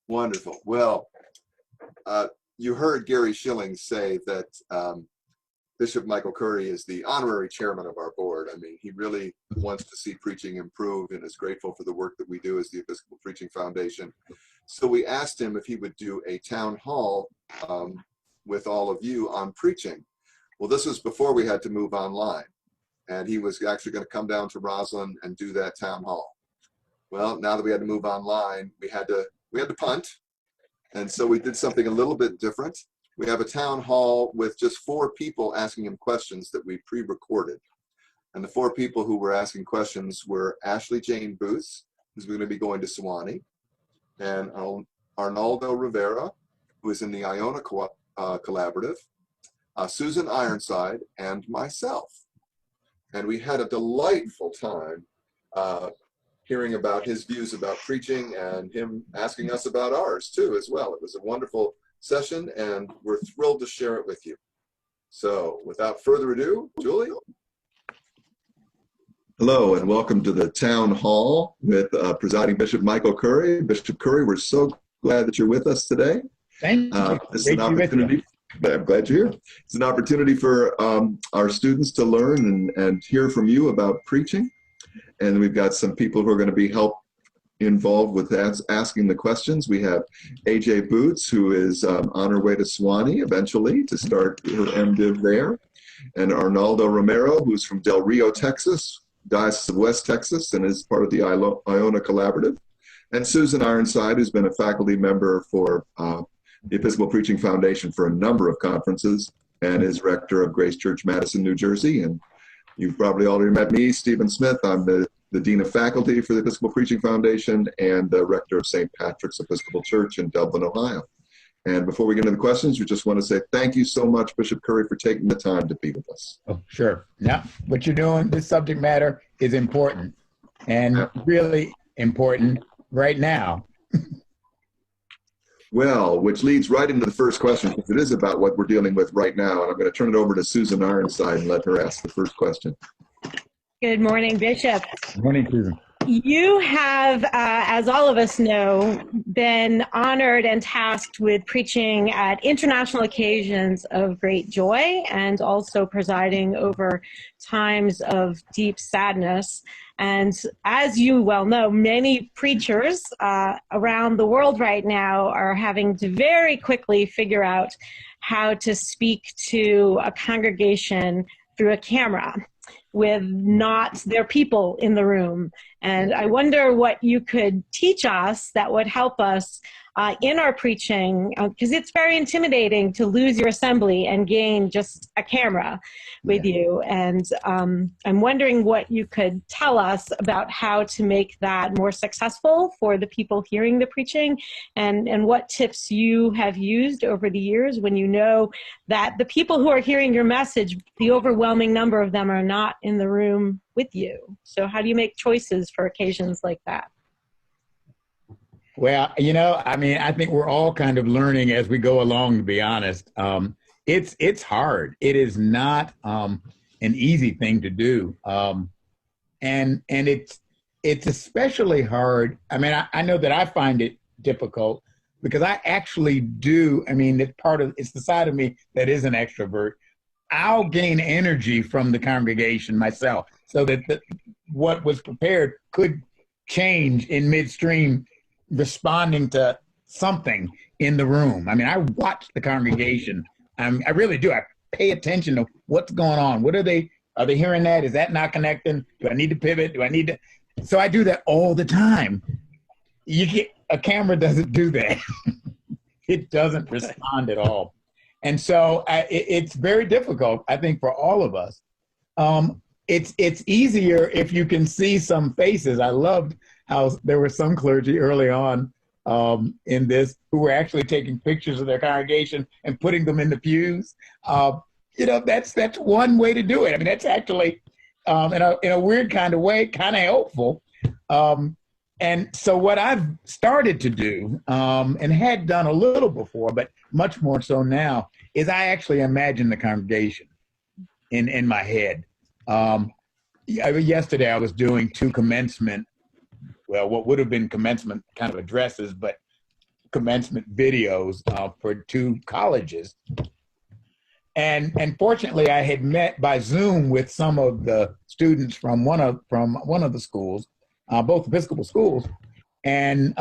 Wonderful. Well, you heard Gary Schilling say that Bishop Michael Curry is the honorary chairman of our board. I mean, he really wants to see preaching improve and is grateful for the work that we do as the Episcopal Preaching Foundation. So we asked him if he would do a town hall with all of you on preaching. Well, this was before we had to move online, and he was actually going to come down to Roslyn and do that town hall. Well, now that we had to move online, we had to punt, and so we did something a little bit different. We have a town hall with just 4 people asking him questions that we pre-recorded. And the 4 people who were asking questions were Ashley Jane Booth, who's going to be going to Sewanee, and Arnaldo Rivera, who is in the Iona Collaborative, Susan Ironside, and myself. And we had a delightful time hearing about his views about preaching and him asking us about ours too as well. It was a wonderful session, and we're thrilled to share it with you. So without further ado, Julie. Hello, and welcome to the Town Hall with Presiding Bishop Michael Curry. Bishop Curry, we're so glad that you're with us today. Thank you. This is an opportunity. I'm glad you're here. It's an opportunity for our students to learn and hear from you about preaching. And we've got some people who are going to be involved with asking the questions. We have AJ Boots, who is on her way to Sewanee eventually to start her MDiv there, and Arnaldo Romero, who's from Del Rio, Texas, Diocese of West Texas, and is part of the Iona Collaborative, and Susan Ironside, who's been a faculty member for the Episcopal Preaching Foundation for a number of conferences, and is rector of Grace Church, Madison, New Jersey. And you've probably already met me, Stephen Smith. I'm the Dean of Faculty for the Episcopal Preaching Foundation and the Rector of St. Patrick's Episcopal Church in Dublin, Ohio. And before we get into the questions, we just want to say thank you so much, Bishop Curry, for taking the time to be with us. Oh, sure. Yeah, what you're doing, this subject matter is important, and really important right now. Well, which leads right into the first question, because it is about what we're dealing with right now. And I'm going to turn it over to Susan Ironside and let her ask the first question. Good morning, Bishop. Good morning, Susan. You have, as all of us know, been honored and tasked with preaching at international occasions of great joy and also presiding over times of deep sadness. And as you well know, many preachers around the world right now are having to very quickly figure out how to speak to a congregation through a camera with not their people in the room. And I wonder what you could teach us that would help us in our preaching, because it's very intimidating to lose your assembly and gain just a camera with you. And I'm wondering what you could tell us about how to make that more successful for the people hearing the preaching, and what tips you have used over the years when you know that the people who are hearing your message, the overwhelming number of them are not in the room with you. So how do you make choices for occasions like that? Well, you know, I mean, I think we're all kind of learning as we go along, to be honest. It's hard. It is not an easy thing to do. And it's especially hard. I mean, I know that I find it difficult because I actually do. I mean, it's the side of me that is an extrovert. I'll gain energy from the congregation myself, so that what was prepared could change in midstream, responding to something in the room. I mean, I watch the congregation. I really do. I pay attention to what's going on. Are they hearing that? Is that not connecting? Do I need to pivot? Do I need to? So I do that all the time. A camera doesn't do that. It doesn't respond at all. And so it's very difficult, I think, for all of us. It's easier if you can see some faces. I loved how there were some clergy early on in this who were actually taking pictures of their congregation and putting them in the pews. You know, that's one way to do it. I mean, that's actually, in a weird kind of way, kind of helpful. And so what I've started to do, and had done a little before, but much more so now, is I actually imagine the congregation in my head. Yesterday I was doing 2 commencement what would have been commencement kind of addresses, but commencement videos for 2 colleges. And fortunately, I had met by Zoom with some of the students from one of the schools, both Episcopal schools, and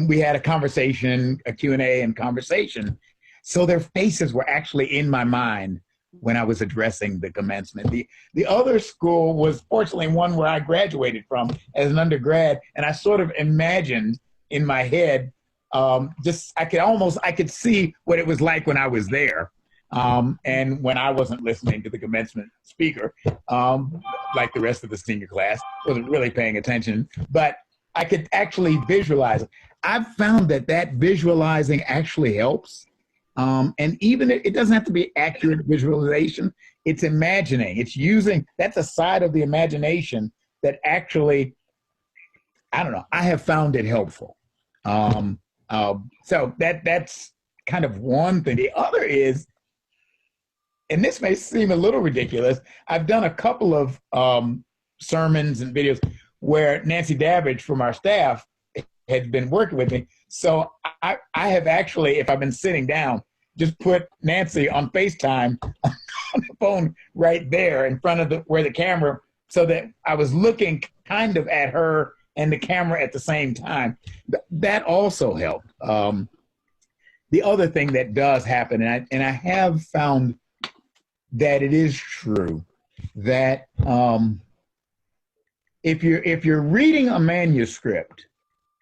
we had a conversation, a Q&A and conversation. So their faces were actually in my mind when I was addressing the commencement. The other school was fortunately one where I graduated from as an undergrad, and I sort of imagined in my head, I could see what it was like when I was there. And when I wasn't listening to the commencement speaker, like the rest of the senior class, wasn't really paying attention, but I could actually visualize it. I've found that visualizing actually helps. And even it doesn't have to be accurate visualization. It's imagining. It's using, that's a side of the imagination that actually, I don't know, I have found it helpful. So that's kind of one thing. The other is, and this may seem a little ridiculous, I've done a couple of sermons and videos where Nancy Davidge from our staff has been working with me. So I have actually, if I've been sitting down, just put Nancy on FaceTime on the phone right there in front of where the camera, so that I was looking kind of at her and the camera at the same time. That also helped. The other thing that does happen, and I have found that it is true that if you're reading a manuscript,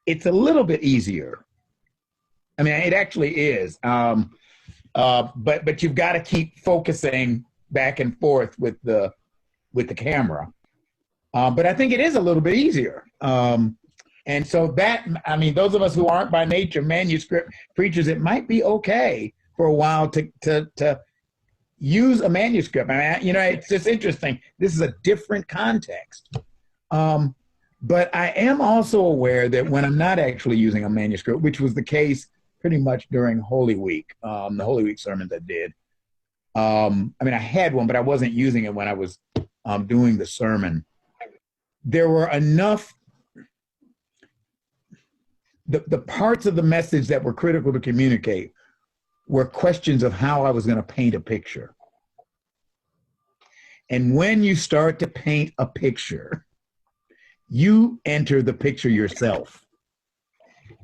it's a little bit easier. I mean, it actually is. But you've got to keep focusing back and forth with the camera. But I think it is a little bit easier. And so those of us who aren't by nature manuscript preachers, it might be okay for a while to use a manuscript. I mean, it's just interesting. This is a different context. But I am also aware that when I'm not actually using a manuscript, which was the case pretty much during Holy Week, the Holy Week sermons I did. I had one, but I wasn't using it when I was doing the sermon. There were enough, the parts of the message that were critical to communicate were questions of how I was going to paint a picture. And when you start to paint a picture, you enter the picture yourself.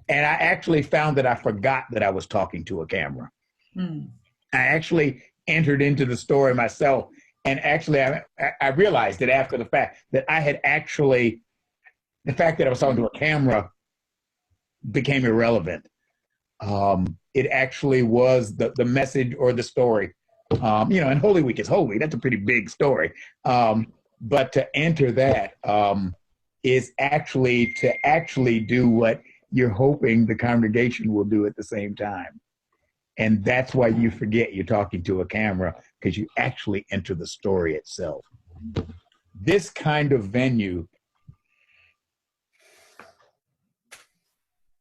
And I actually found that I forgot that I was talking to a camera. I actually entered into the story myself. And actually, I realized that after the fact that I had actually, the fact that I was talking to a camera became irrelevant. It actually was the message or the story. And Holy Week is Holy Week. That's a pretty big story. But to enter that is actually to do what you're hoping the congregation will do at the same time. And that's why you forget you're talking to a camera, because you actually enter the story itself. This kind of venue,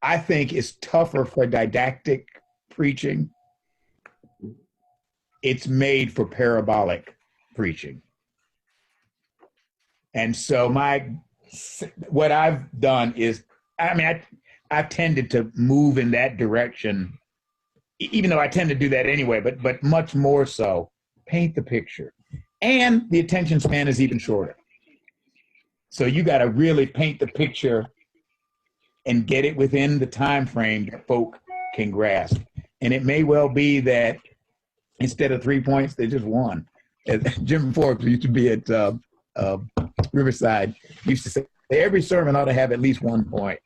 I think, is tougher for didactic preaching. It's made for parabolic preaching. And so what I've done is, I've tended to move in that direction, even though I tend to do that anyway, but much more so, paint the picture. And the attention span is even shorter. So you got to really paint the picture and get it within the time frame that folk can grasp. And it may well be that instead of 3 points, they're just one. As Jim Forbes, who used to be at Riverside, used to say every sermon ought to have at least 1 point.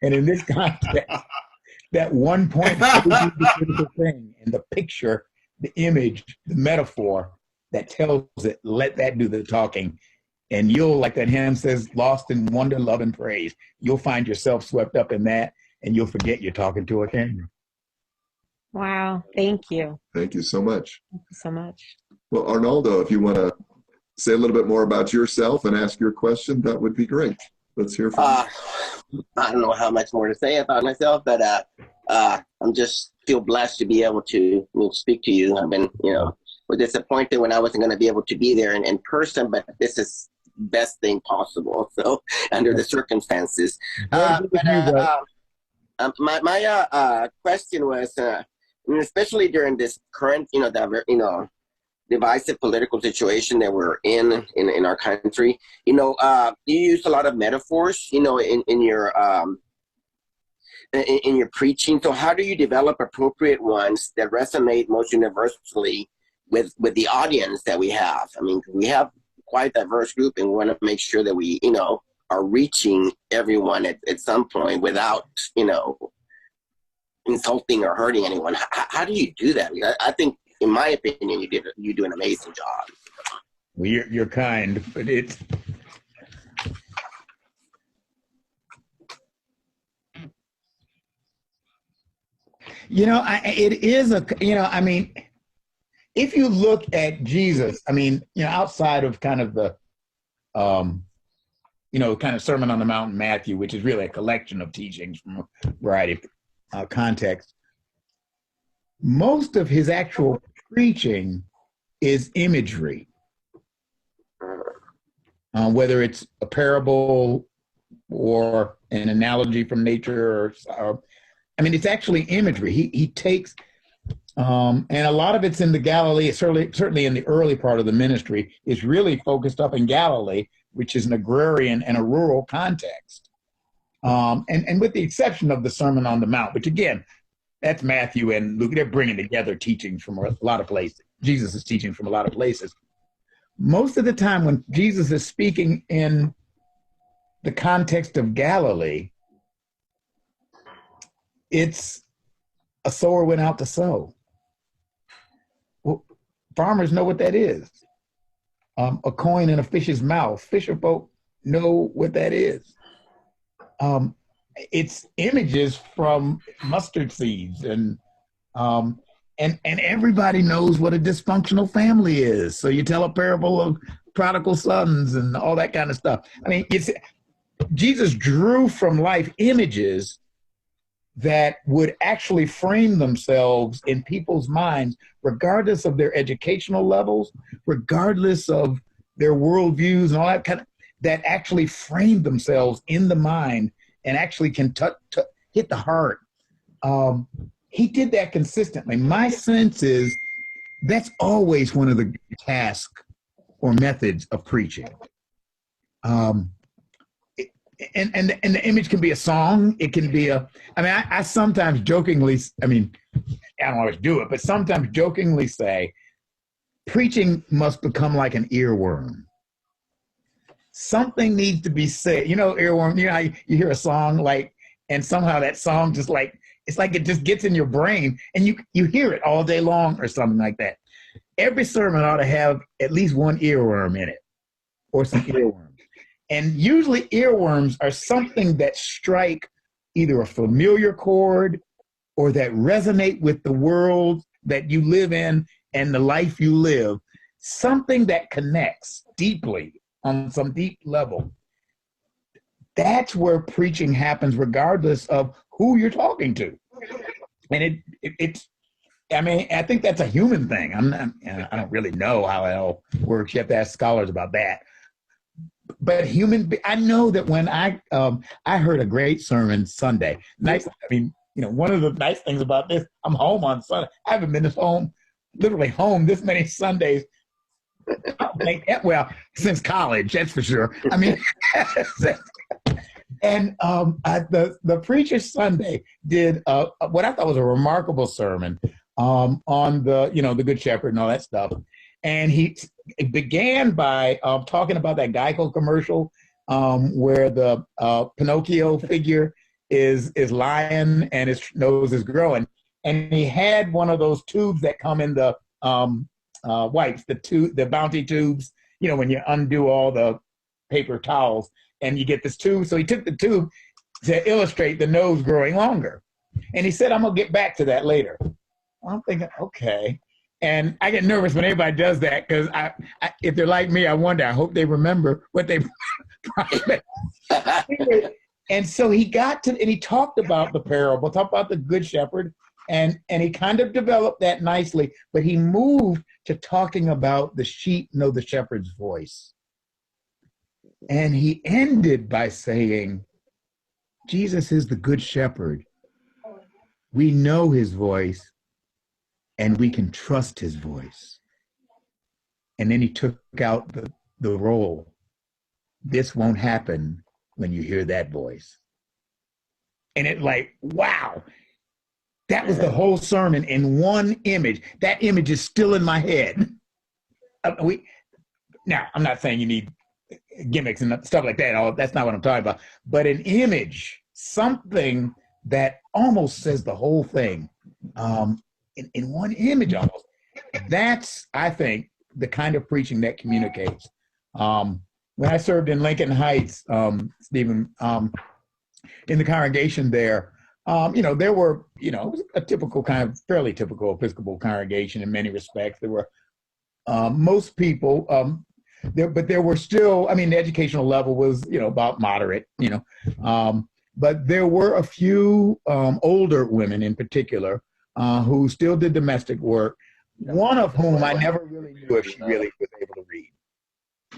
And in this context, that 1 point is the critical thing. And the picture, the image, the metaphor that tells it, let that do the talking. And you'll, like that hymn says, lost in wonder, love, and praise. You'll find yourself swept up in that, and you'll forget you're talking to a camera. Wow. Thank you. Thank you so much. Thank you so much. Well, Arnaldo, if you want to say a little bit more about yourself and ask your question, that would be great. Let's hear from you. I don't know how much more to say about myself, but I'm just feel blessed to be able to speak to you. I've been, was disappointed when I wasn't going to be able to be there in person, but this is best thing possible. So under the circumstances, My my question was, I mean, especially during this current, divisive political situation that we're in our country, you use a lot of metaphors, in your preaching. So how do you develop appropriate ones that resonate most universally with the audience that we have? I mean, we have quite a diverse group, and we want to make sure that we, are reaching everyone at some point without, insulting or hurting anyone. How do you do that? I think, in my opinion, you do an amazing job. Well, you're kind, but it's. It is I mean, if you look at Jesus, I mean, outside of kind of the, kind of Sermon on the Mount in Matthew, which is really a collection of teachings from a variety of contexts, most of his actual preaching is imagery, whether it's a parable or an analogy from nature, or I mean, it's actually imagery. He takes, and a lot of it's in the Galilee, certainly in the early part of the ministry, is really focused up in Galilee, which is an agrarian and a rural context. And with the exception of the Sermon on the Mount, which again, that's Matthew and Luke, they're bringing together teachings from a lot of places. Jesus is teaching from a lot of places. Most of the time when Jesus is speaking in the context of Galilee, it's a sower went out to sow. Well, farmers know what that is. A coin in a fish's mouth. Fisher folk know what that is. It's images from mustard seeds, and everybody knows what a dysfunctional family is. So you tell a parable of prodigal sons and all that kind of stuff. I mean, Jesus drew from life images that would actually frame themselves in people's minds, regardless of their educational levels, regardless of their worldviews and all that kind of, that actually frame themselves in the mind and actually can hit the heart. He did that consistently. My sense is that's always one of the tasks or methods of preaching. And the image can be a song. It can be I sometimes jokingly, I don't always do it, but sometimes jokingly say, preaching must become like an earworm. Something needs to be said. Earworm, how you hear a song and somehow that song just it's like it just gets in your brain and you hear it all day long or something like that. Every sermon ought to have at least one earworm in it or some earworms. And usually earworms are something that strike either a familiar chord or that resonate with the world that you live in and the life you live, something that connects deeply on some deep level. That's where preaching happens regardless of who you're talking to. And I think that's a human thing. I don't really know how it all works. You have to ask scholars about that. But I know that when I heard a great sermon Sunday. Nice. One of the nice things about this, I'm home on Sunday. I haven't been literally home this many Sundays. Since college, that's for sure. And the preacher Sunday did what I thought was a remarkable sermon on the Good Shepherd and all that stuff. And he began by talking about that Geico commercial where the Pinocchio figure is lying and his nose is growing. And he had one of those tubes that come in the wipes, the Bounty tubes, when you undo all the paper towels and you get this tube. So he took the tube to illustrate the nose growing longer. And he said, I'm going to get back to that later. Well, I'm thinking, okay. And I get nervous when everybody does that because if they're like me, I hope they remember what they And so he he talked about the parable, talked about the Good Shepherd, and he kind of developed that nicely, but he moved to talking about the sheep know the shepherd's voice. And he ended by saying, Jesus is the good shepherd. We know his voice and we can trust his voice. And then he took out the roll. This won't happen when you hear that voice. And it like, wow, that was the whole sermon in one image. That image is still in my head. Now, I'm not saying you need gimmicks and stuff like that. That's not what I'm talking about. But an image, something that almost says the whole thing in one image almost. That's, I think, the kind of preaching that communicates. When I served in Lincoln Heights, Stephen, in the congregation there, there were, it was a typical kind of, fairly typical Episcopal congregation in many respects. There were most people, but there were still, the educational level was, about moderate, but there were a few older women in particular who still did domestic work, one of whom I never really knew if she really was able to read.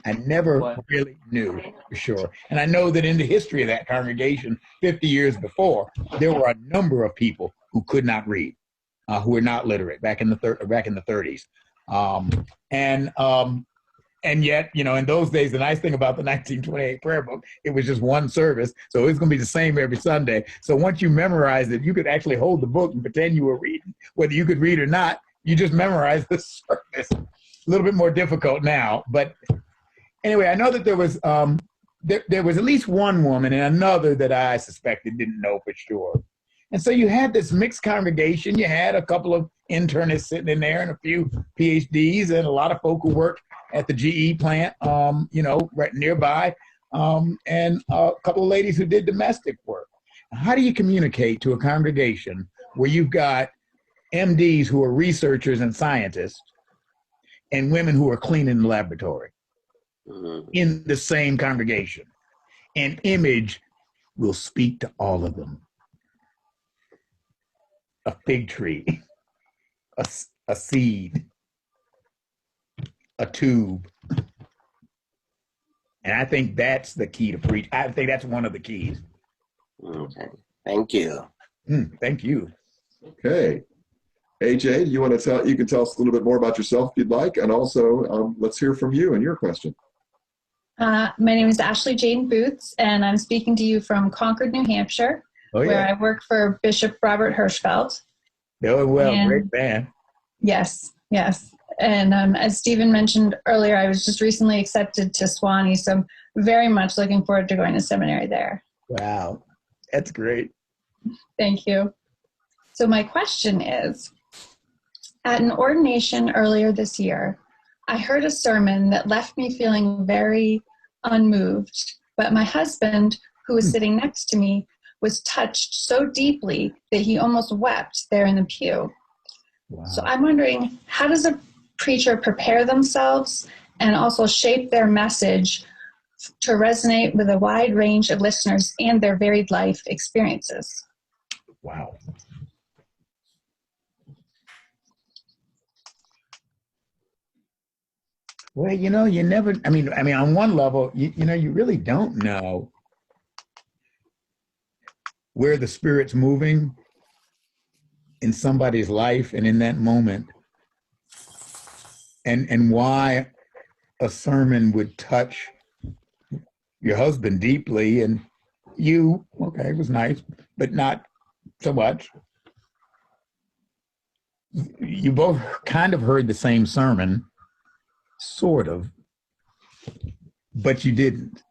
I never really knew for sure. And I know that in the history of that congregation, 50 years before, there were a number of people who could not read, who were not literate back in the 30s. And yet, in those days, the nice thing about the 1928 prayer book, it was just one service. So it's going to be the same every Sunday. So once you memorized it, you could actually hold the book and pretend you were reading. Whether you could read or not, you just memorized the service. A little bit more difficult now. But anyway, I know that there was there was at least one woman and another that I suspected didn't know for sure. And so you had this mixed congregation. You had a couple of internists sitting in there and a few PhDs and a lot of folk who worked at the GE plant, right nearby, and a couple of ladies who did domestic work. How do you communicate to a congregation where you've got MDs who are researchers and scientists and women who are cleaning the laboratory in the same congregation? An image will speak to all of them. A fig tree, a seed, a tube. And I think that's the key to preach. I think that's one of the keys. Okay. Thank you. Thank you. Okay. AJ, you can tell us a little bit more about yourself if you'd like, and also let's hear from you and your question. My name is Ashley Jane Boots, and I'm speaking to you from Concord, New Hampshire, where I work for Bishop Robert Hirschfeld. Oh, well, great band. Yes. And as Stephen mentioned earlier, I was just recently accepted to Sewanee, so I'm very much looking forward to going to seminary there. Wow, that's great. Thank you. So my question is, at an ordination earlier this year, I heard a sermon that left me feeling very unmoved, but my husband, who was sitting next to me, was touched so deeply that he almost wept there in the pew. Wow. So I'm wondering, how does a preacher prepare themselves and also shape their message to resonate with a wide range of listeners and their varied life experiences? Wow. Well, you never, on one level, you really don't know where the Spirit's moving in somebody's life and in that moment, and why a sermon would touch your husband deeply, and you, okay, it was nice, but not so much. You both kind of heard the same sermon, sort of, but you didn't.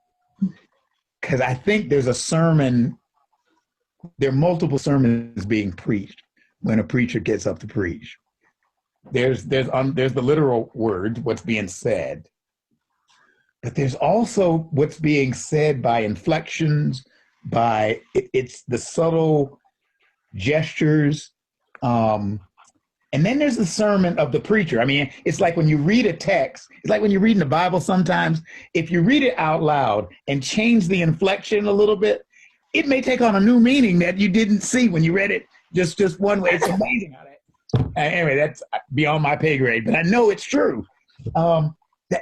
Because I think there are multiple sermons being preached when a preacher gets up to preach. There's the literal word, what's being said, but there's also what's being said by inflections, by it's the subtle gestures, and then there's the sermon of the preacher. It's like when you read a text, it's like when you're reading the Bible sometimes, if you read it out loud and change the inflection a little bit, it may take on a new meaning that you didn't see when you read it just one way. It's amazing how that. Anyway, that's beyond my pay grade, but I know it's true.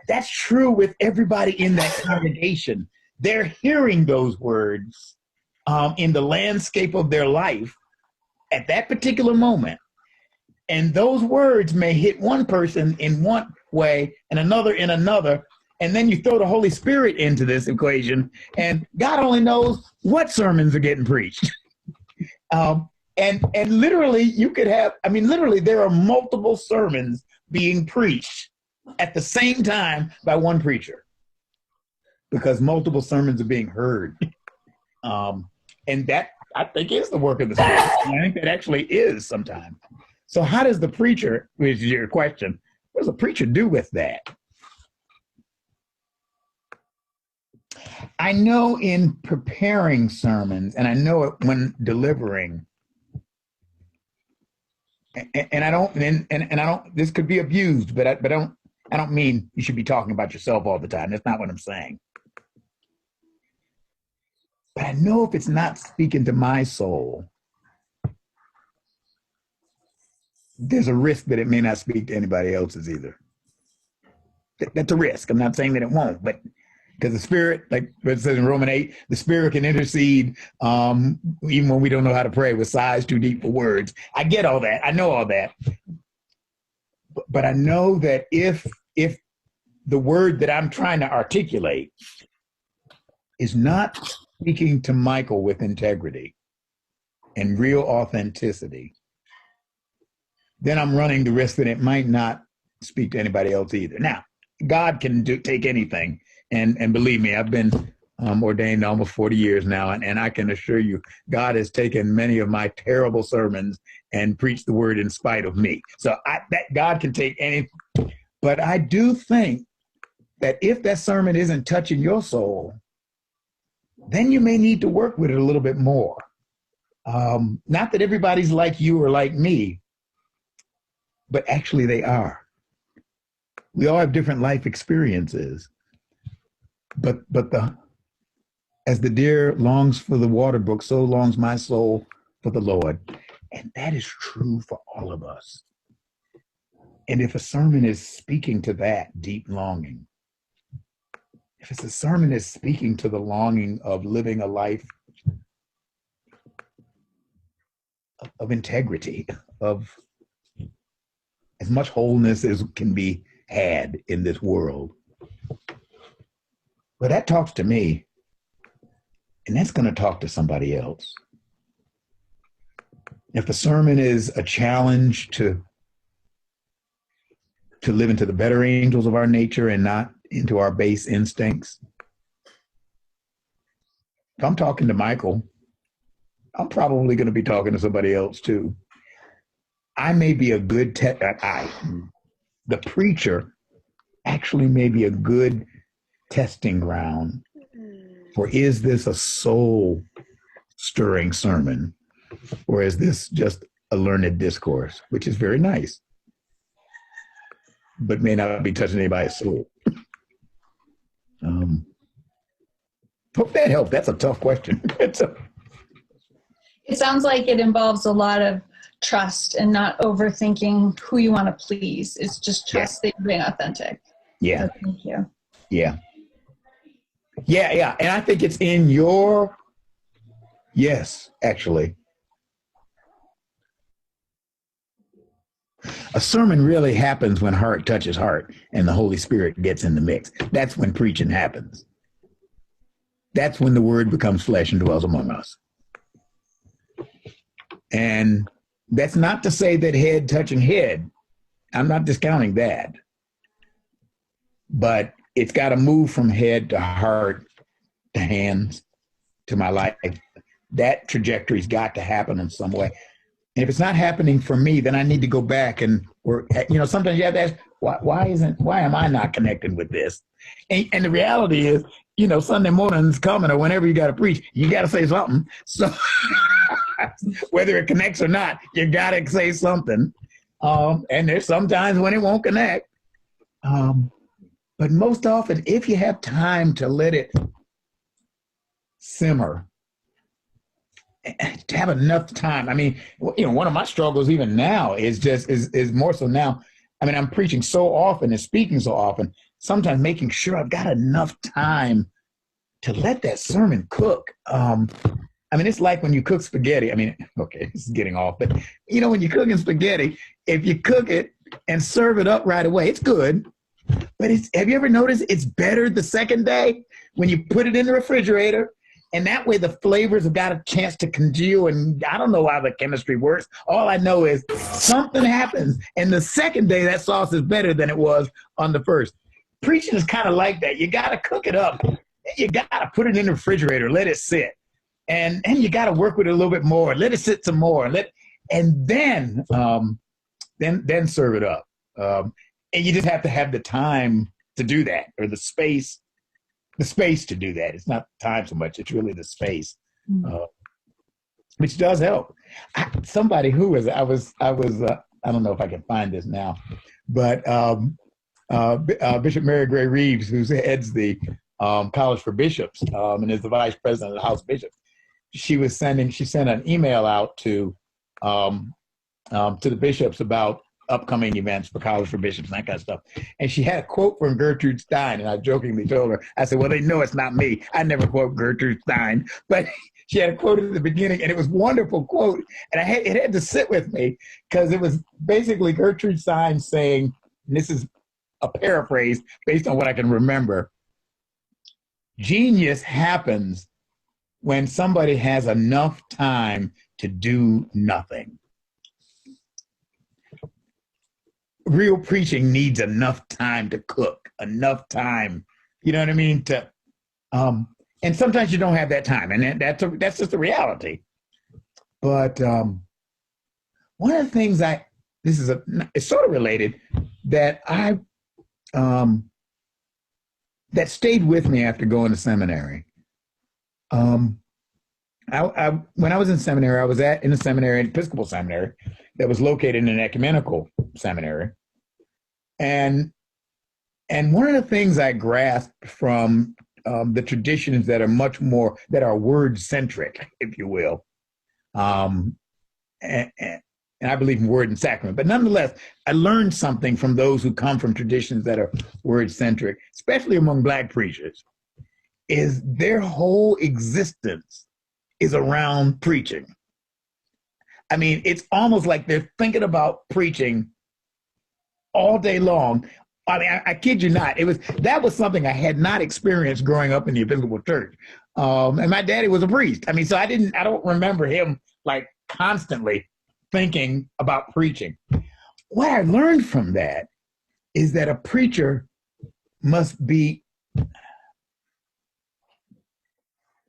That's true with everybody in that congregation. They're hearing those words in the landscape of their life at that particular moment. And those words may hit one person in one way and another in another. And then you throw the Holy Spirit into this equation, and God only knows what sermons are getting preached. And literally you could have, literally there are multiple sermons being preached at the same time by one preacher because multiple sermons are being heard. And that, I think, is the work of the Spirit. I think that actually is sometimes. So how does the preacher, which is your question, what does the preacher do with that? I know in preparing sermons, and I know it when delivering, and I don't, this could be abused, but I don't mean you should be talking about yourself all the time. That's not what I'm saying. But I know if it's not speaking to my soul, there's a risk that it may not speak to anybody else's either. That's a risk. I'm not saying that it won't, but because the Spirit, like it says in Romans 8, the Spirit can intercede even when we don't know how to pray with sighs too deep for words. I get all that. I know all that. But I know that if the word that I'm trying to articulate is not speaking to Michael with integrity and real authenticity, then I'm running the risk that it might not speak to anybody else either. Now, God can take anything. And believe me, I've been ordained almost 40 years now, and I can assure you, God has taken many of my terrible sermons and preached the word in spite of me. So that God can take any, but I do think that if that sermon isn't touching your soul, then you may need to work with it a little bit more. Not that everybody's like you or like me, but actually they are. We all have different life experiences. But as the deer longs for the water brook, so longs my soul for the Lord. And that is true for all of us. And if a sermon is speaking to that deep longing, if it's a sermon is speaking to the longing of living a life of integrity, of as much wholeness as can be had in this world, well, that talks to me, and that's going to talk to somebody else. If the sermon is a challenge to live into the better angels of our nature and not into our base instincts, if I'm talking to Michael, I'm probably going to be talking to somebody else too. I may be a good, the preacher actually may be a good testing ground for, is this a soul stirring sermon or is this just a learned discourse, which is very nice, but may not be touching anybody's soul. Hope that helped. That's a tough question. It sounds like it involves a lot of trust and not overthinking who you want to please. It's just trust that you're being authentic. Yeah. So thank you. Yeah. Yeah. And I think it's in your, yes, actually. A sermon really happens when heart touches heart and the Holy Spirit gets in the mix. That's when preaching happens. That's when the word becomes flesh and dwells among us. And that's not to say that head touching head. I'm not discounting that. But it's got to move from head to heart to hands to my life. That trajectory's got to happen in some way. And if it's not happening for me, then I need to go back and, sometimes you have to ask, why am I not connecting with this? And the reality is, Sunday morning's coming or whenever you got to preach, you got to say something. So whether it connects or not, you got to say something. And there's sometimes when it won't connect. But most often, if you have time to let it simmer, to have enough time. One of my struggles even now is more so now. I'm preaching so often and speaking so often. sometimes making sure I've got enough time to let that sermon cook. I mean, it's like when you cook spaghetti. I mean, okay, this is getting off, but you know, when you're cooking spaghetti, if you cook it and serve it up right away, it's good. But have you ever noticed it's better the second day when you put it in the refrigerator? And that way the flavors have got a chance to congeal. And I don't know how the chemistry works. All I know is something happens. And the second day, that sauce is better than it was on the first. Preaching is kind of like that. You got to cook it up. You got to put it in the refrigerator, let it sit. And you got to work with it a little bit more. Let it sit some more. And then serve it up. And you just have to have the time to do that, or the space to do that. It's not time so much; it's really the space, which does help. Somebody who was I don't know if I can find this now, but Bishop Mary Gray Reeves, who heads the College for Bishops and is the vice president of the House of Bishops, she sent an email out to the bishops about upcoming events for College for Bishops and that kind of stuff. And she had a quote from Gertrude Stein, and I jokingly told her, I said, well, they know it's not me. I never quote Gertrude Stein, but she had a quote at the beginning, and it was a wonderful quote. And it had to sit with me, because it was basically Gertrude Stein saying, and this is a paraphrase based on what I can remember, genius happens when somebody has enough time to do nothing. Real preaching needs enough time to cook, enough time, you know what I mean? And sometimes you don't have that time, and that's just the reality. But one of the things it's sort of related, that that stayed with me after going to seminary. When I was in seminary, I was in a seminary, an Episcopal seminary, that was located in an ecumenical seminary. And one of the things I grasped from the traditions that are word-centric, if you will, and I believe in word and sacrament, but nonetheless, I learned something from those who come from traditions that are word-centric, especially among Black preachers, is their whole existence is around preaching. I mean, it's almost like they're thinking about preaching all day long. I mean, I kid you not. That was something I had not experienced growing up in the Episcopal Church. And my daddy was a priest. I mean, so I don't remember him like constantly thinking about preaching. What I learned from that is that a preacher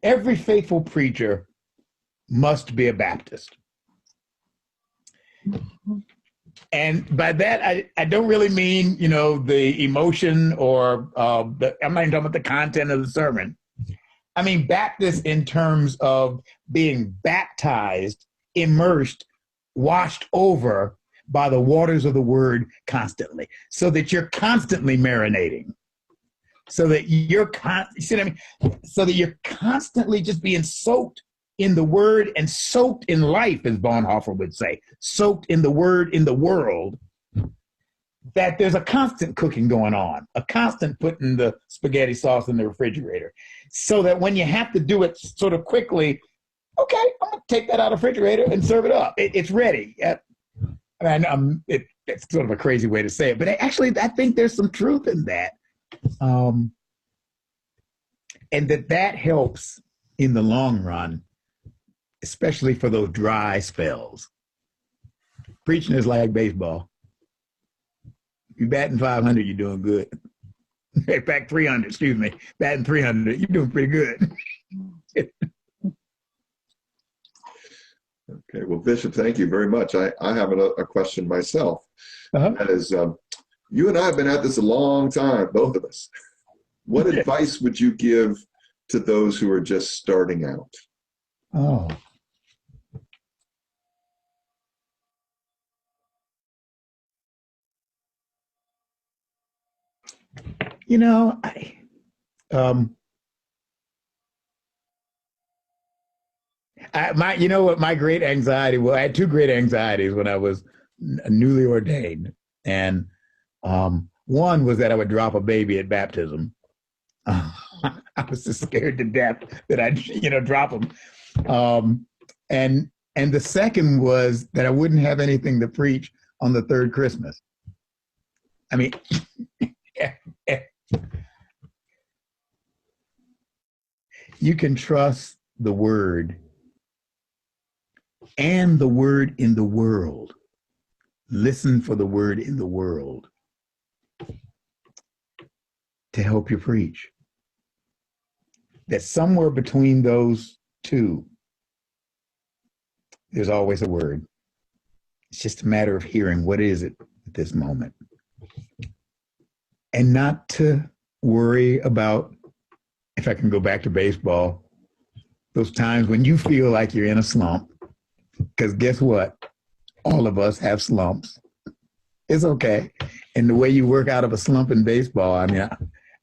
every faithful preacher must be a Baptist. And by that, I don't really mean, the emotion or I'm not even talking about the content of the sermon. I mean Baptist in terms of being baptized, immersed, washed over by the waters of the word constantly, so that you're constantly marinating, so that you're constantly just being soaked in the word and soaked in life, as Bonhoeffer would say, soaked in the word in the world, that there's a constant cooking going on, a constant putting the spaghetti sauce in the refrigerator, so that when you have to do it sort of quickly, okay, I'm going to take that out of the refrigerator and serve it up. It's ready. I mean, it's sort of a crazy way to say it, but actually, I think there's some truth in that. And that helps in the long run, especially for those dry spells. Preaching is like baseball. If you're batting 500, you're doing good. In fact, 300, excuse me. Batting 300, you're doing pretty good. Okay, well, Bishop, thank you very much. I have a question myself. That is, you and I have been at this a long time, both of us. What advice would you give to those who are just starting out? Oh. My great anxiety, well, I had two great anxieties when I was newly ordained. And One was that I would drop a baby at baptism. I was just scared to death that I'd, drop them. And the second was that I wouldn't have anything to preach on the third Christmas. I mean, you can trust the word and the word in the world. Listen for the word in the world to help you preach. That somewhere between those two, there's always a word. It's just a matter of hearing what is it at this moment. And not to worry about, if I can go back to baseball, those times when you feel like you're in a slump, because guess what? All of us have slumps. It's okay. And the way you work out of a slump in baseball, I mean,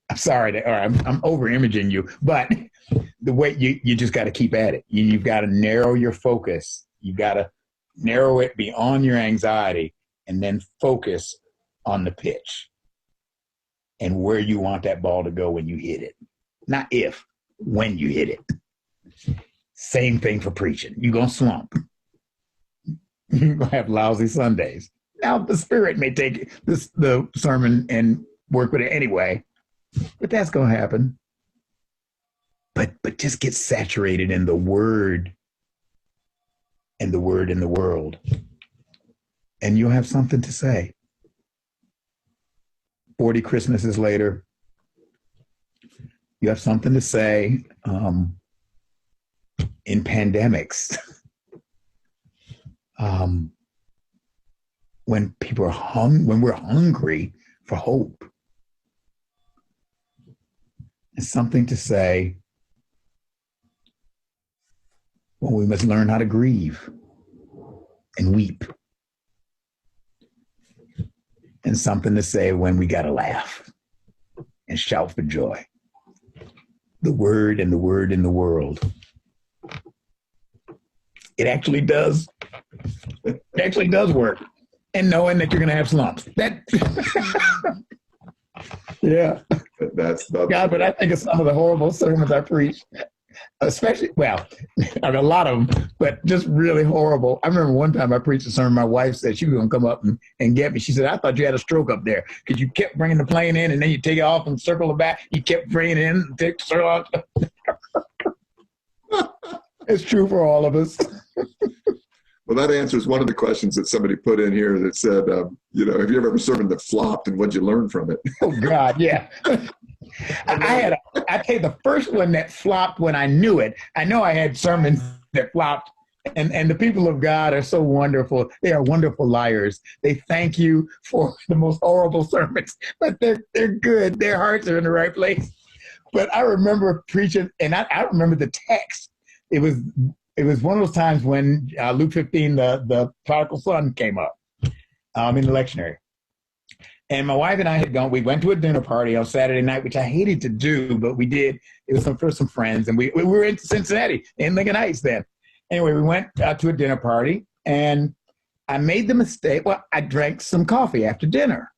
I'm sorry, I'm over-imaging you, but the way you just got to keep at it. You've got to narrow your focus. You've got to narrow it beyond your anxiety and then focus on the pitch and where you want that ball to go when you hit it. Not if, when you hit it. Same thing for preaching. You're going to slump. You're going to have lousy Sundays. Now, the Spirit may take the sermon and work with it anyway, but that's going to happen. But just get saturated in the word and the word in the world, and you'll have something to say. 40 Christmases later, you have something to say. In pandemics, when people are when we're hungry for hope, it's something to say when we must learn how to grieve and weep, and something to say when we got to laugh and shout for joy. The word and the word in the world. It actually does. It actually does work. And knowing that you're going to have slumps. Yeah. That's God, but I think of some of the horrible sermons I preached, especially, well, I mean, a lot of them, but just really horrible. I remember one time I preached a sermon, my wife said she was going to come up and get me. She said, I thought you had a stroke up there because you kept bringing the plane in and then you take it off and circle it back. You kept bringing it in and take the circle off. It's true for all of us. Well, that answers one of the questions that somebody put in here that said, have you ever had a sermon that flopped and what'd you learn from it? Oh, God, yeah. I tell you, the first one that flopped when I knew it. I know I had sermons that flopped, and the people of God are so wonderful. They are wonderful liars. They thank you for the most horrible sermons, but they're good. Their hearts are in the right place. But I remember preaching, and I remember the text. It was one of those times when Luke 15, the prodigal son came up in the lectionary. And my wife and I had gone, we went to a dinner party on Saturday night, which I hated to do, but we did. It was for some friends, and we were in Cincinnati, in Lincoln Heights then. Anyway, we went to a dinner party, and I made the mistake, I drank some coffee after dinner,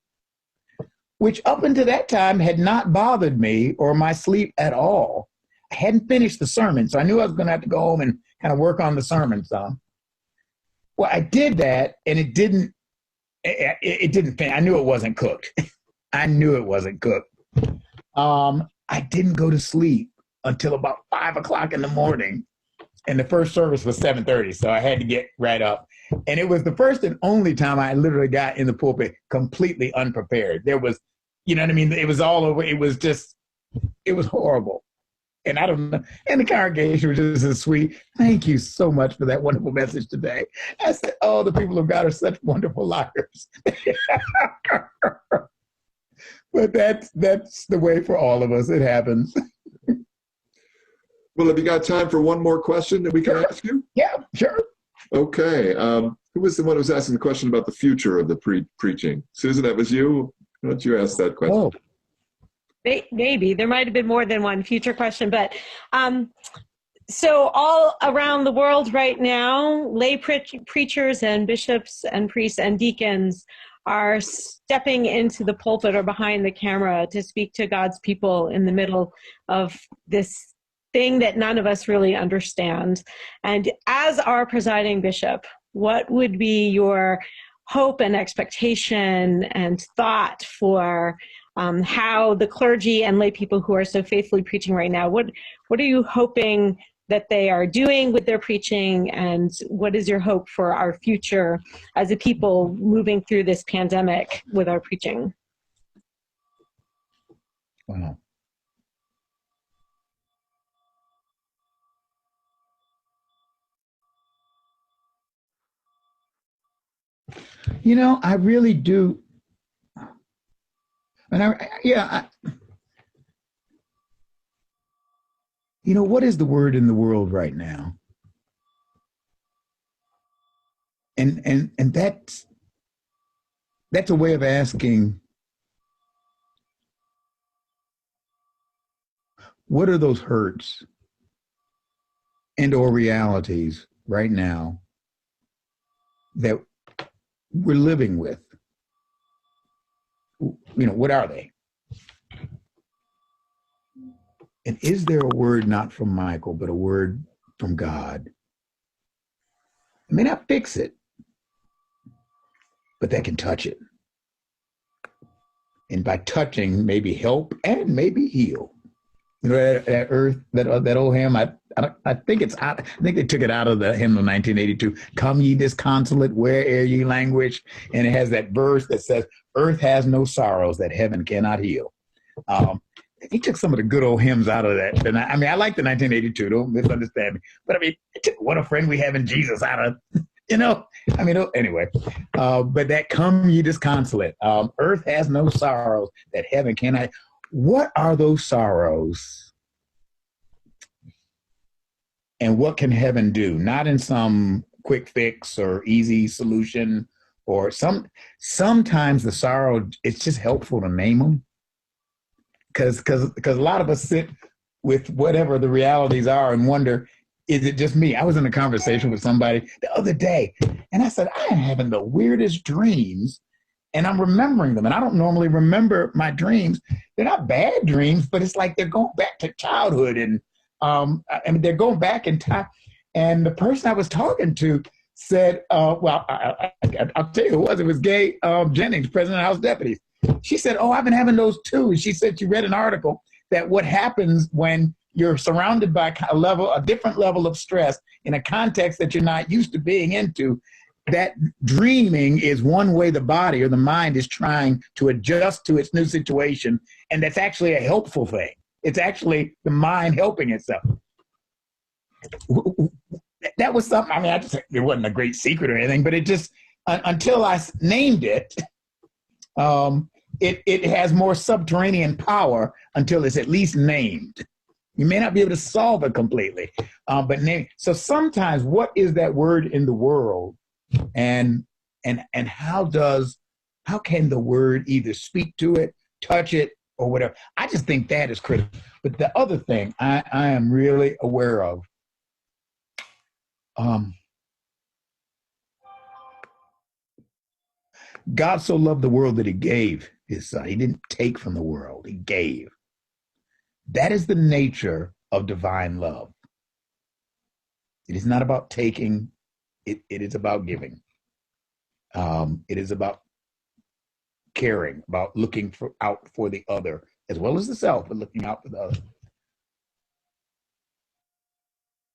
which up until that time had not bothered me or my sleep at all. I hadn't finished the sermon, so I knew I was going to have to go home and kind of work on the sermon some. Well, I did that, and it didn't finish. I knew it wasn't cooked. I knew it wasn't cooked. I didn't go to sleep until about 5 o'clock in the morning, and the first service was 7:30, so I had to get right up. And it was the first and only time I literally got in the pulpit completely unprepared. There was, you know what I mean? It was all over. It was horrible. And I don't know. And the congregation was just as sweet. Thank you so much for that wonderful message today. I said, oh, the people of God are such wonderful liars. But that's the way for all of us. It happens. Well, have you got time for one more question that we can ask you? Yeah, sure. Okay. Who was the one who was asking the question about the future of the preaching? Susan, that was you? Why don't you ask that question? Oh. Maybe there might have been more than one future question, but so all around the world right now, lay preachers and bishops and priests and deacons are stepping into the pulpit or behind the camera to speak to God's people in the middle of this thing that none of us really understand. And as our presiding bishop, what would be your hope and expectation and thought for how the clergy and lay people who are so faithfully preaching right now, what are you hoping that they are doing with their preaching, and what is your hope for our future as a people moving through this pandemic with our preaching? Wow. You know, I really do. And you know, what is the word in the world right now? And that's a way of asking, what are those hurts and or realities right now that we're living with? You know, what are they? And is there a word not from Michael, but a word from God? It may not fix it, but that can touch it. And by touching, maybe help and maybe heal. You know, that earth, that old hymn, I think it's out. I think they took it out of the hymn of 1982. Come ye disconsolate, where'er ye languish. And it has that verse that says, earth has no sorrows that heaven cannot heal. He took some of the good old hymns out of that. And I mean, I like the 1982, don't misunderstand me. But I mean, it took What a Friend We Have in Jesus out of, you know, I mean, anyway. But that come ye disconsolate. Earth has no sorrows that heaven cannot. What are those sorrows? And what can heaven do? Not in some quick fix or easy solution, or sometimes the sorrow, it's just helpful to name them. Because a lot of us sit with whatever the realities are and wonder, is it just me? I was in a conversation with somebody the other day, and I said, I am having the weirdest dreams, and I'm remembering them. And I don't normally remember my dreams. They're not bad dreams, but it's like they're going back to childhood. And I mean, they're going back in time. And the person I was talking to said, well, I'll tell you who it was. It was Gay Jennings, president of House Deputies. She said, oh, I've been having those too. And she said she read an article that what happens when you're surrounded by a different level of stress in a context that you're not used to being into, that dreaming is one way the body or the mind is trying to adjust to its new situation. And that's actually a helpful thing. It's actually the mind helping itself. That was something, I mean, it wasn't a great secret or anything, but it just, until I named it, it has more subterranean power until it's at least named. You may not be able to solve it completely, but name. So sometimes, what is that word in the world, and how can the word either speak to it, touch it, or whatever? I just think that is critical. But the other thing I am really aware of, God so loved the world that he gave his son. He didn't take from the world, he gave. That is the nature of divine love. It is not about taking, it is about giving. It is about caring, about looking out for the other, as well as the self, but looking out for the other.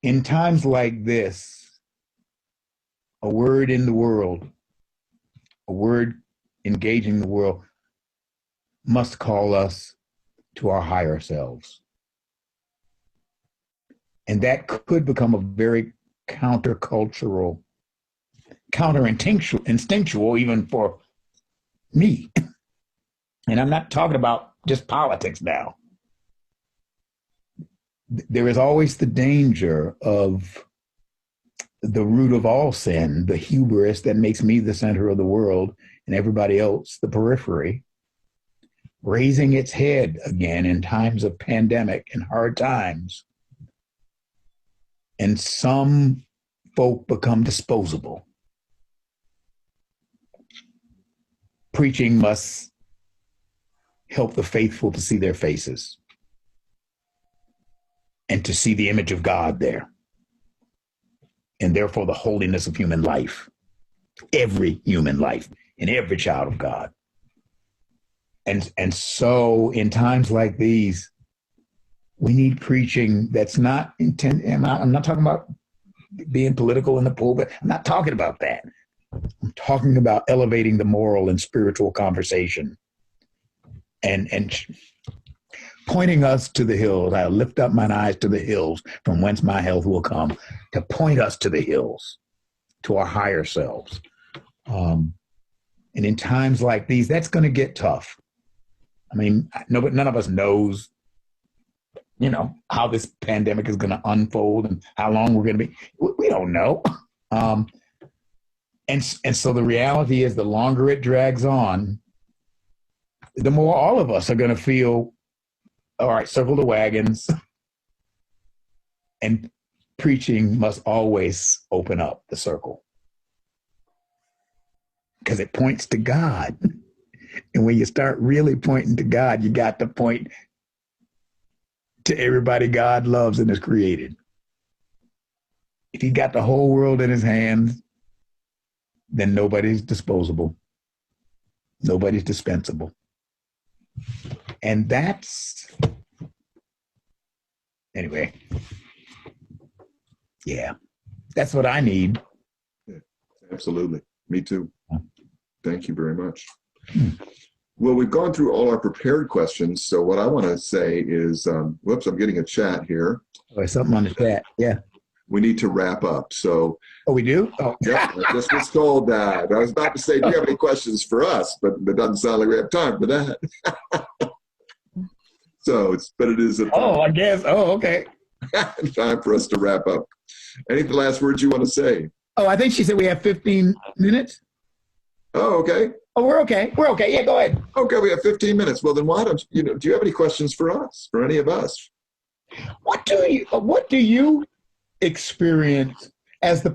In times like this, a word in the world, a word engaging the world, must call us to our higher selves. And that could become a very countercultural, counterinstinctual, even for me. And I'm not talking about just politics now. There is always the danger of the root of all sin, the hubris that makes me the center of the world and everybody else the periphery, raising its head again in times of pandemic and hard times. And some folk become disposable. preaching must help the faithful to see their faces and to see the image of God there, and therefore the holiness of human life, every human life and every child of God. And so in times like these, we need preaching that's not intent. I'm not talking about being political in the pulpit. I'm not talking about that. I'm talking about elevating the moral and spiritual conversation and pointing us to the hills. I lift up mine eyes to the hills from whence my health will come, to point us to the hills, to our higher selves. And in times like these, that's going to get tough. I mean, none of us knows, how this pandemic is going to unfold and how long we're going to be. We don't know. And so the reality is, the longer it drags on, the more all of us are going to feel, all right, circle the wagons. And preaching must always open up the circle, because it points to God. And when you start really pointing to God, you got to point to everybody God loves and has created. If he got the whole world in his hands, then nobody's disposable. Nobody's dispensable. And anyway, yeah, that's what I need. Yeah, absolutely. Me too. Thank you very much. Well, we've gone through all our prepared questions. So what I want to say is, whoops, I'm getting a chat here. Oh, there's something on the chat. Yeah. We need to wrap up. So. Oh, we do? Oh. Yep, I just was told that. I was about to say, do you have any questions for us? But it doesn't sound like we have time for that. But it is. I guess. Oh, okay. Time for us to wrap up. Any last words you want to say? Oh, I think she said we have 15 minutes. Oh, okay. Oh, we're okay. We're okay. Yeah, go ahead. Okay, we have 15 minutes. Well, then why don't do you have any questions for us, for any of us? What do you experience as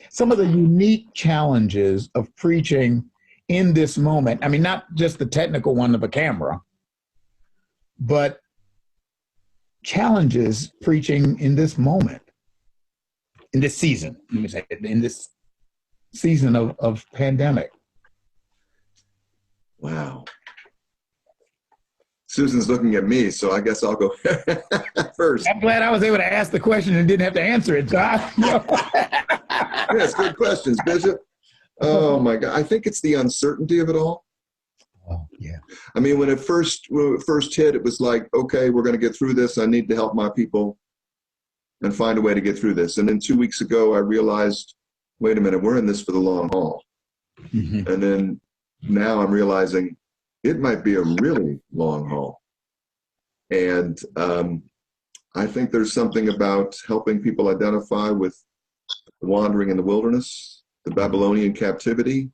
some of the unique challenges of preaching in this moment? I mean, not just the technical one of a camera, but challenges preaching in this moment, in this season, let me say it, in this season of pandemic. Wow. Susan's looking at me, so I guess I'll go first. I'm glad I was able to ask the question and didn't have to answer it. Yes, good questions, Bishop. Oh my God. I think it's the uncertainty of it all. Oh, yeah. I mean, when it first hit, it was like, okay, we're going to get through this. I need to help my people and find a way to get through this. And then 2 weeks ago, I realized, wait a minute, we're in this for the long haul. Mm-hmm. And then now I'm realizing it might be a really long haul. And I think there's something about helping people identify with wandering in the wilderness, the Babylonian captivity,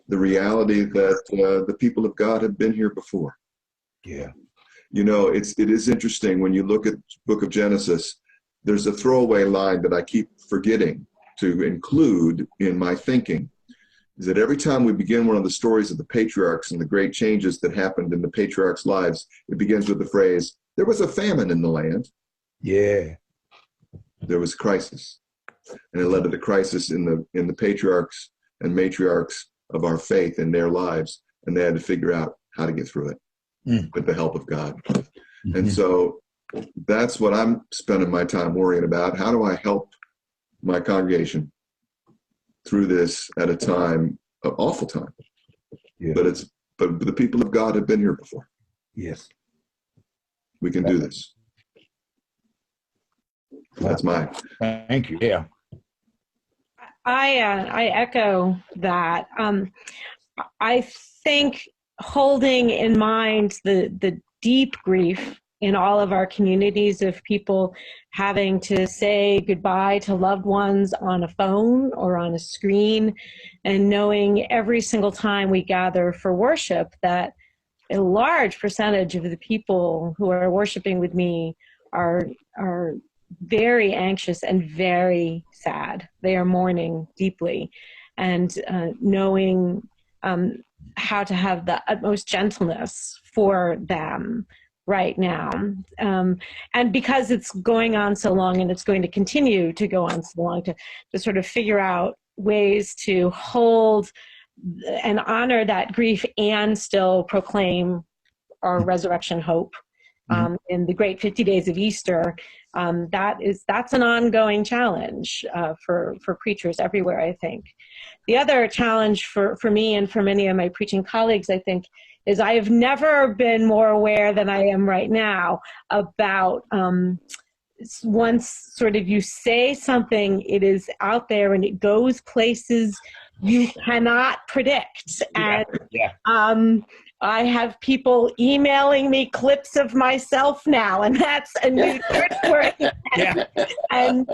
the reality that the people of God have been here before. Yeah. It is interesting when you look at the book of Genesis, there's a throwaway line that I keep forgetting to include in my thinking, is that every time we begin one of the stories of the patriarchs and the great changes that happened in the patriarchs' lives, it begins with the phrase, there was a famine in the land. Yeah. There was a crisis. And it led to the crisis in the patriarchs and matriarchs of our faith in their lives. And they had to figure out how to get through it with the help of God. Mm-hmm. And so that's what I'm spending my time worrying about. How do I help my congregation through this at a time, an awful time? Yeah. But the people of God have been here before. Yes. We can do this. That's mine. Thank you. Yeah. I echo that. I think holding in mind the deep grief in all of our communities of people having to say goodbye to loved ones on a phone or on a screen, and knowing every single time we gather for worship that a large percentage of the people who are worshiping with me are very anxious and very sad. They are mourning deeply, and knowing how to have the utmost gentleness for them right now. And because it's going on so long and it's going to continue to go on so long, to sort of figure out ways to hold and honor that grief and still proclaim our resurrection hope in the great 50 days of Easter. That's an ongoing challenge for preachers everywhere, I think. The other challenge for me and for many of my preaching colleagues, I think, is I have never been more aware than I am right now about once sort of you say something, it is out there and it goes places you cannot predict. And I have people emailing me clips of myself now, and that's a new territory. And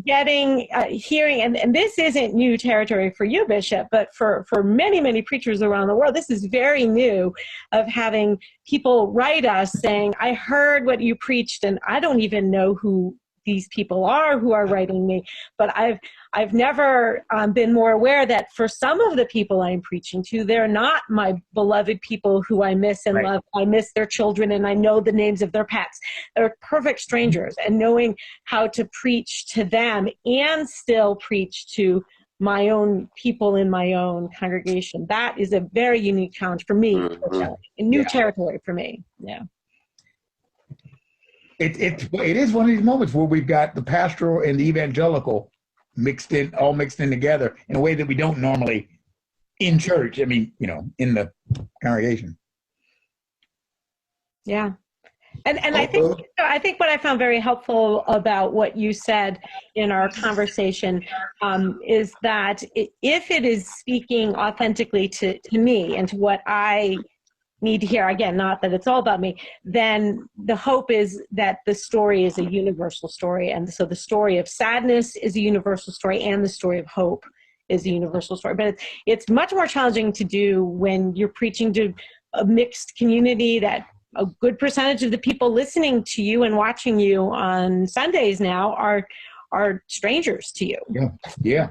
getting, hearing, and this isn't new territory for you, Bishop, but for many, many preachers around the world, this is very new, of having people write us saying, I heard what you preached, and I don't even know who these people are who are writing me, but I've never been more aware that for some of the people I'm preaching to, they're not my beloved people who I miss and love. I miss their children and I know the names of their pets. They're perfect strangers, and knowing how to preach to them and still preach to my own people in my own congregation, that is a very unique challenge for me, a new territory for me. Yeah. It is one of these moments where we've got the pastoral and the evangelical all mixed in together in a way that we don't normally in church. I mean, in the congregation. Yeah. And I think what I found very helpful about what you said in our conversation is that if it is speaking authentically to me and to what I need to hear, again, not that it's all about me, then the hope is that the story is a universal story. And so the story of sadness is a universal story, and the story of hope is a universal story. But it's much more challenging to do when you're preaching to a mixed community, that a good percentage of the people listening to you and watching you on Sundays now are strangers to you. Yeah.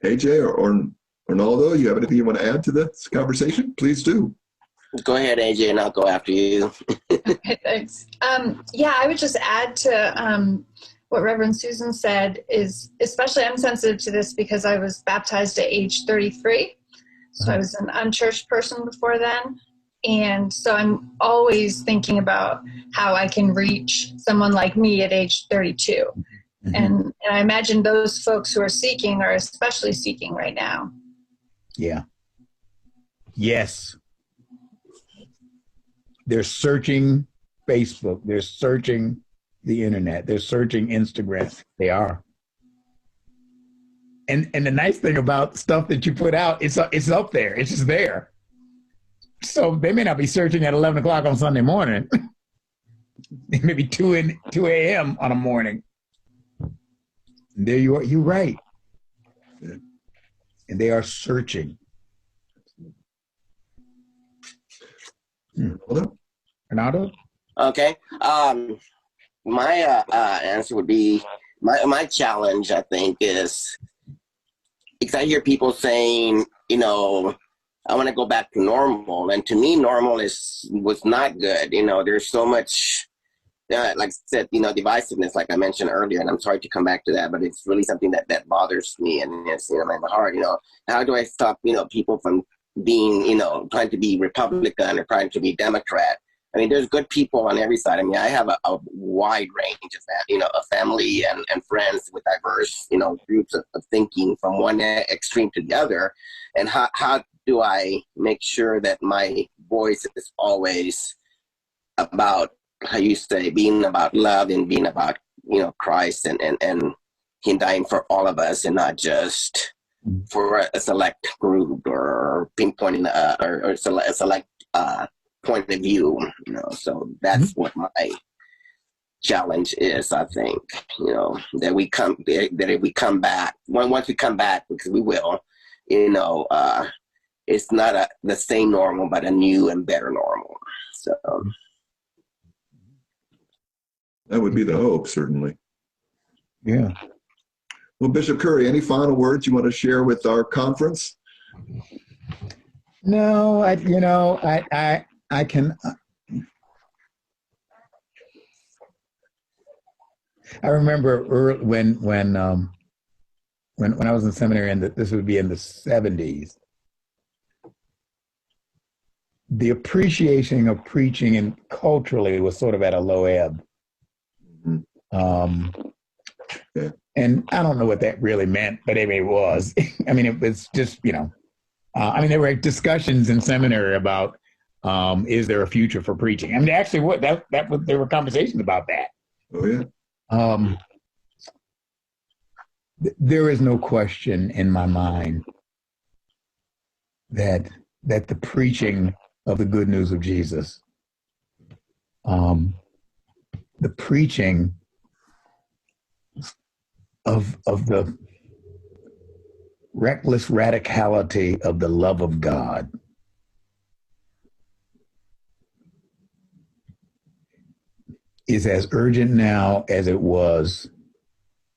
AJ or Arnaldo, you have anything you want to add to this conversation? Please do. Go ahead, AJ, and I'll go after you. Okay, thanks. I would just add to what Reverend Susan said, is especially I'm sensitive to this because I was baptized at age 33. So I was an unchurched person before then. And so I'm always thinking about how I can reach someone like me at age 32. And I imagine those folks who are seeking are especially seeking right now. Yeah. Yes. They're searching Facebook. They're searching the internet. They're searching Instagram. They are. And the nice thing about stuff that you put out, it's up there. It's just there. So they may not be searching at 11 o'clock on Sunday morning. It may be 2 a.m. on a morning. And there you are. You're right. Yeah. And they are searching. Renato? Okay. My answer would be, my challenge, I think, is because I hear people saying, I want to go back to normal. And to me, normal was not good. There's so much, like I said, divisiveness, like I mentioned earlier, and I'm sorry to come back to that, but it's really something that bothers me, and it's in my heart. How do I stop, people from being, trying to be Republican or trying to be Democrat? I mean, there's good people on every side. I mean, I have a wide range of that, a family and friends with diverse, groups of thinking from one extreme to the other. And how do I make sure that my voice is always about, how you say, being about love and being about, Christ and him dying for all of us, and not just for a select group or pinpointing or a select point of view. So that's what my challenge is. I think that if we come back, once we come back, because we will, it's not the same normal, but a new and better normal. So that would be the hope, certainly. Yeah. Well, Bishop Curry, any final words you want to share with our conference? No, I can. I remember when I was in seminary, and this would be in the 70s. The appreciation of preaching and culturally was sort of at a low ebb. Um, Yeah. And I don't know what that really meant, but it was. I mean, it was just, I mean, there were discussions in seminary about, is there a future for preaching? I mean, actually, there were conversations about that. Oh, yeah. There is no question in my mind that the preaching of the good news of Jesus, the preaching of the reckless radicality of the love of God is as urgent now as it was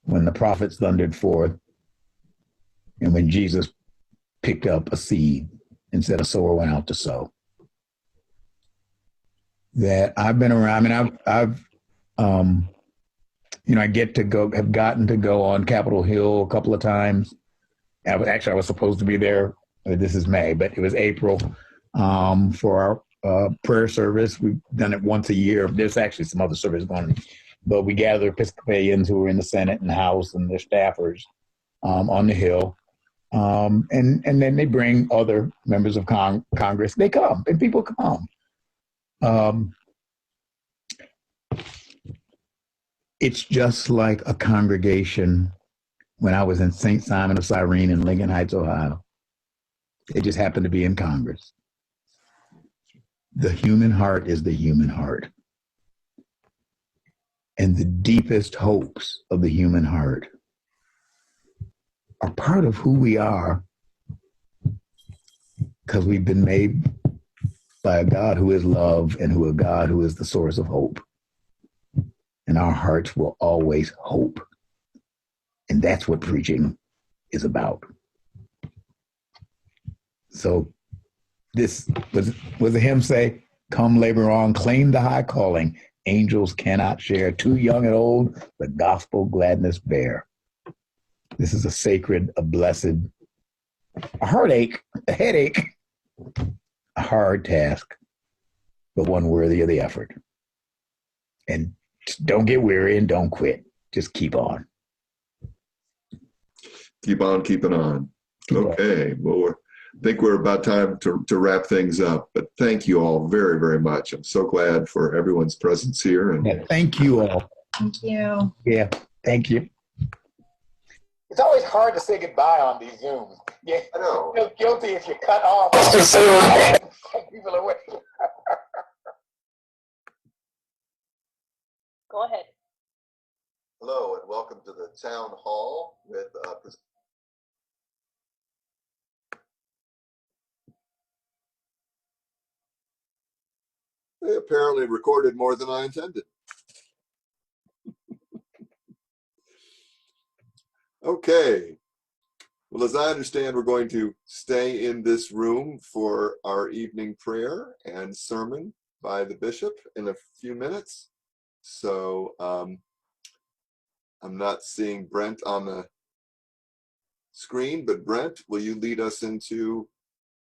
when the prophets thundered forth and when Jesus picked up a seed and said a sower went out to sow. That I've been around. I mean, I've have gotten to go on Capitol Hill a couple of times. I was supposed to be there. This is May, but it was April for our prayer service. We've done it once a year. There's actually some other service going on, but we gather Episcopalians who are in the Senate and the House and their staffers on the Hill. And then they bring other members of Congress. They come, and people come. It's just like a congregation when I was in St. Simon of Cyrene in Lincoln Heights, Ohio. It just happened to be in Congress. The human heart is the human heart. And the deepest hopes of the human heart are part of who we are because we've been made by a God who is love and a God who is the source of hope. And our hearts will always hope. And that's what preaching is about. So this was a hymn say, come labor on, claim the high calling. Angels cannot share. Too young and old, the gospel gladness bear. This is a sacred, a blessed, a heartache, a headache, a hard task, but one worthy of the effort. And don't get weary and don't quit. Just keep on. Keep on keeping on. Okay. Well, I think we're about time to wrap things up, but thank you all very, very much. I'm so glad for everyone's presence here. And yeah, thank you all. Thank you. Yeah, thank you. It's always hard to say goodbye on these Zooms. Yeah, I know. You feel guilty if you cut off too soon. People away. Go ahead. Hello and welcome to the town hall with they apparently recorded more than I intended. Okay. Well, as I understand, we're going to stay in this room for our evening prayer and sermon by the bishop in a few minutes. So I'm not seeing Brent on the screen, but Brent, will you lead us into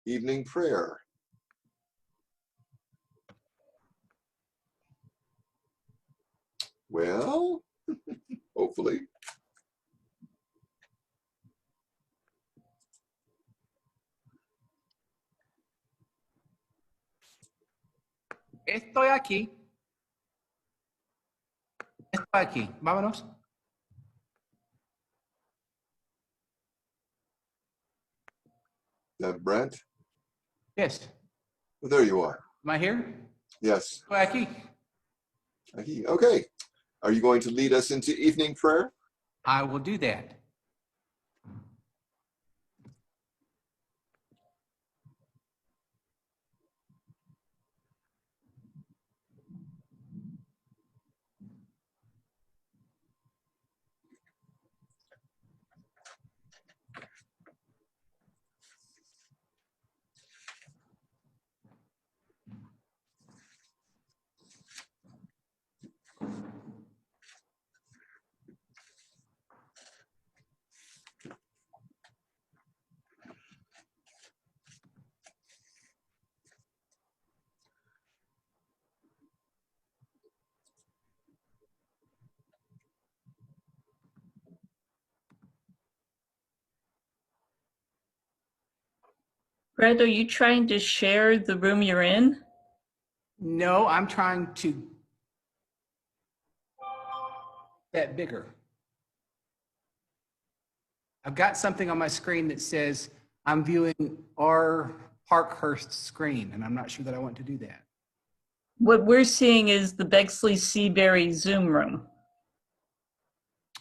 evening prayer? Well, hopefully. Estoy aquí. Estoy aquí. Vámonos. Is that Brent? Yes. Well, there you are. Am I here? Yes. Estoy aquí. Okay. Are you going to lead us into evening prayer? I will do that. Brett, are you trying to share the room you're in? No, I'm trying to that bigger. I've got something on my screen that says I'm viewing our Parkhurst screen, and I'm not sure that I want to do that. What we're seeing is the Bexley Seabury Zoom room.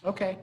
Okay.